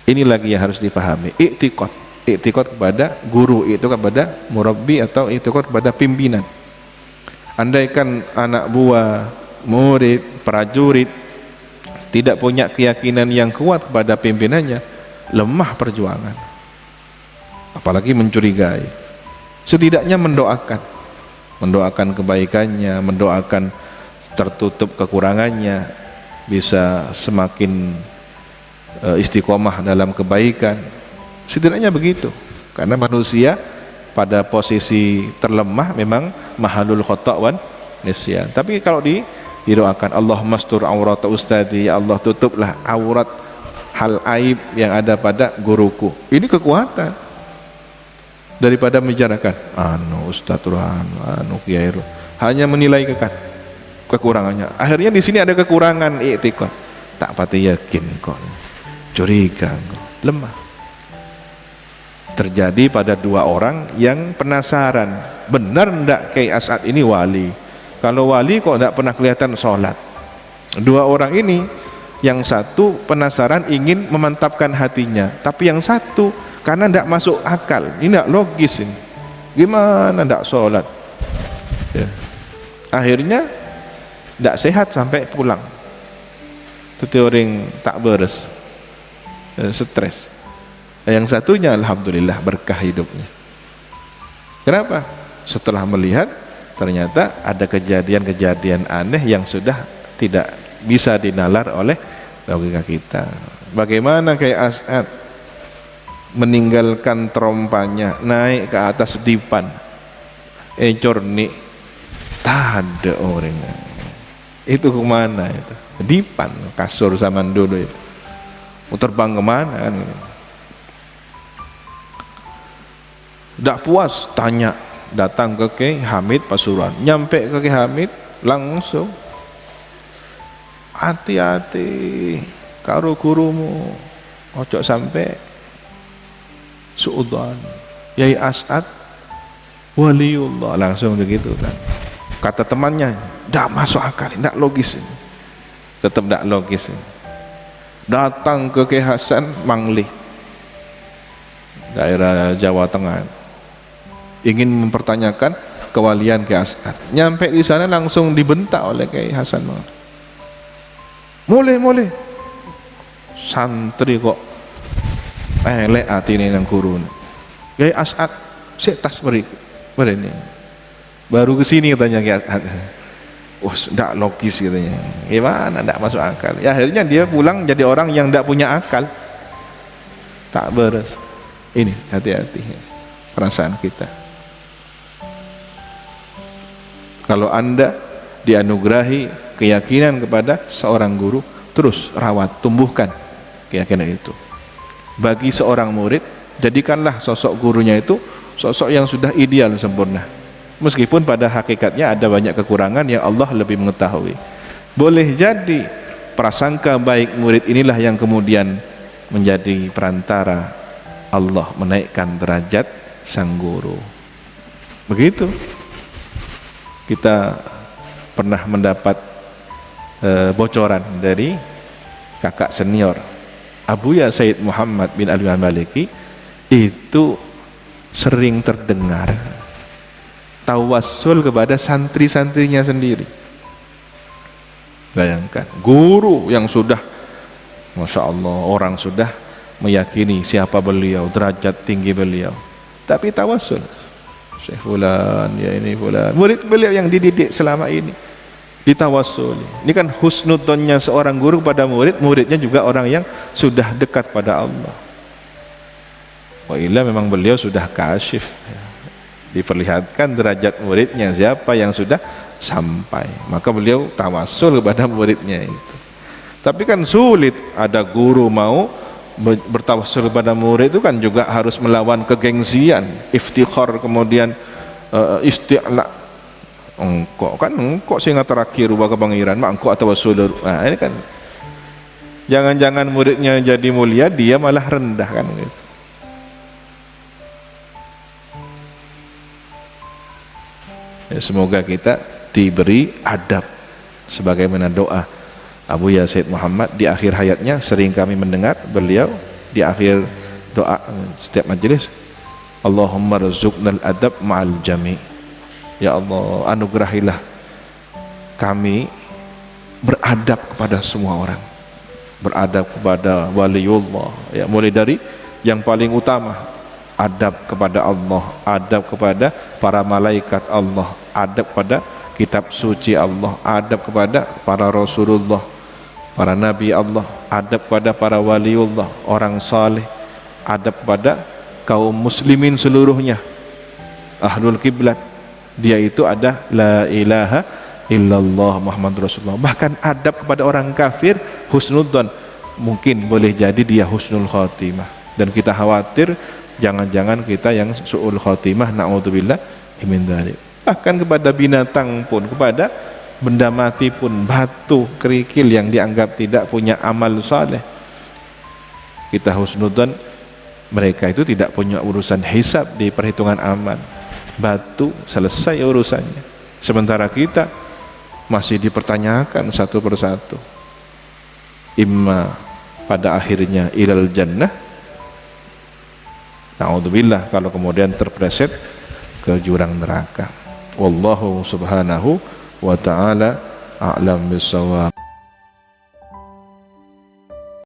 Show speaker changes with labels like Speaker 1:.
Speaker 1: Ini lagi yang harus dipahami. Iktikad kepada guru, itu kepada murabbi atau iktikad kepada pimpinan. Andaikan anak buah, murid, prajurit tidak punya keyakinan yang kuat kepada pimpinannya, lemah perjuangan, apalagi mencurigai. Setidaknya mendoakan kebaikannya, mendoakan tertutup kekurangannya, bisa semakin istiqomah dalam kebaikan. Setidaknya begitu, karena manusia pada posisi terlemah memang mahalul khata' wan nisyan. Tapi kalau didoakan, Allah mastur aurat ustadi, ya Allah tutuplah aurat hal aib yang ada pada guruku, ini kekuatan daripada membicarakan Ustaz Turhan, Kiai, hanya menilai kekurangannya. Akhirnya di sini ada kekurangan iktikad, tak pati yakin kok, curiga kok, lemah. Terjadi pada dua orang yang penasaran, benar ndak Kiai As'ad ini wali? Kalau wali kok ndak pernah kelihatan sholat? Dua orang ini, yang satu penasaran ingin memantapkan hatinya, tapi yang satu karena ndak masuk akal, ini ndak logis ini. Gimana ndak sholat? Ya. Akhirnya ndak sehat sampai pulang. Itu orang tak beres, stres. Yang satunya alhamdulillah berkah hidupnya. Kenapa? Setelah melihat ternyata ada kejadian-kejadian aneh yang sudah tidak bisa dinalar oleh logika kita. Bagaimana kayak As'ad meninggalkan trompanya, naik ke atas dipan, cornik, tak ada orang. Itu kemana itu? Dipan, kasur zaman dulu itu. Mau terbang kemana kan? Tidak puas, tanya, datang ke Kiai Hamid Pasuruan. Nyampe ke Kiai Hamid langsung, hati-hati karo gurumu, ojo sampai suudzon. Yai As'ad waliullah, langsung begitu kan. Kata temannya, tidak masuk akal, tidak logis ini. Tetap tidak logis ini. Datang ke Kiai Hasan Mangli, daerah Jawa Tengah, ingin mempertanyakan kewalian Kiai As'ad. Nyampe di sana langsung dibentak oleh Kiai Hasan. Mulai santri kok elek atine nang guru. Kiai As'ad sik tas beri ini. Baru kesini katanya Kiai As'ad. Wah, tidak logis katanya. Gimana, tidak masuk akal. Ya akhirnya dia pulang jadi orang yang tidak punya akal. Tak beres. Ini hati-hati perasaan kita. Kalau Anda dianugerahi keyakinan kepada seorang guru, terus rawat, tumbuhkan keyakinan itu. Bagi seorang murid, jadikanlah sosok gurunya itu sosok yang sudah ideal sempurna. Meskipun pada hakikatnya ada banyak kekurangan yang Allah lebih mengetahui. Boleh jadi prasangka baik murid inilah yang kemudian menjadi perantara Allah menaikkan derajat sang guru. Begitu. Kita pernah mendapat bocoran dari kakak senior Abuya Sayyid Muhammad bin Ali Al-Maliki, itu sering terdengar tawassul kepada santri-santrinya sendiri. Bayangkan, guru yang sudah Masya Allah, orang sudah meyakini siapa beliau, derajat tinggi beliau, tapi tawassul, Syekh fulan, ya ini fulan, murid beliau yang dididik selama ini, ditawassuli. Ini kan husnudzonnya seorang guru pada murid, muridnya juga orang yang sudah dekat pada Allah. Wa illa memang beliau sudah kasyif, diperlihatkan derajat muridnya siapa yang sudah sampai, maka beliau tawassul kepada muridnya itu. Tapi kan sulit ada guru mau bertawassul kepada murid, itu kan juga harus melawan kegengsian, iftikhar, kemudian isti'la. Engkau sing terakhir wa kebangiran mak engkau tawassul. Nah, ini kan jangan-jangan muridnya jadi mulia, dia malah rendah kan gitu. Ya, semoga kita diberi adab sebagaimana doa Abuya Sayyid Muhammad di akhir hayatnya. Sering kami mendengar beliau di akhir doa setiap majelis, Allahumma rzuqnal adab ma'al jami. Ya Allah, anugerahilah kami beradab kepada semua orang, beradab kepada waliullah, ya, mulai dari yang paling utama, adab kepada Allah, adab kepada para malaikat Allah, adab kepada kitab suci Allah, adab kepada para rasulullah, para nabi Allah, adab kepada para waliullah, orang saleh, adab kepada kaum muslimin seluruhnya, ahlul kiblat, dia itu ada la ilaha illallah Muhammad Rasulullah. Bahkan adab kepada orang kafir husnudzon, mungkin boleh jadi dia husnul khotimah, dan kita khawatir jangan-jangan kita yang su'ul khotimah, na'udzubillah min dzalik. Bahkan kepada binatang pun, kepada benda mati pun, batu, kerikil yang dianggap tidak punya amal saleh, kita husnudzon, mereka itu tidak punya urusan hisab di perhitungan amal. Batu selesai urusannya, sementara kita masih dipertanyakan satu persatu, imma pada akhirnya ilal jannah, na'udzubillah, kalau kemudian terpleset ke jurang neraka. Wallahu subhanahu wa ta'ala a'lam bissawab.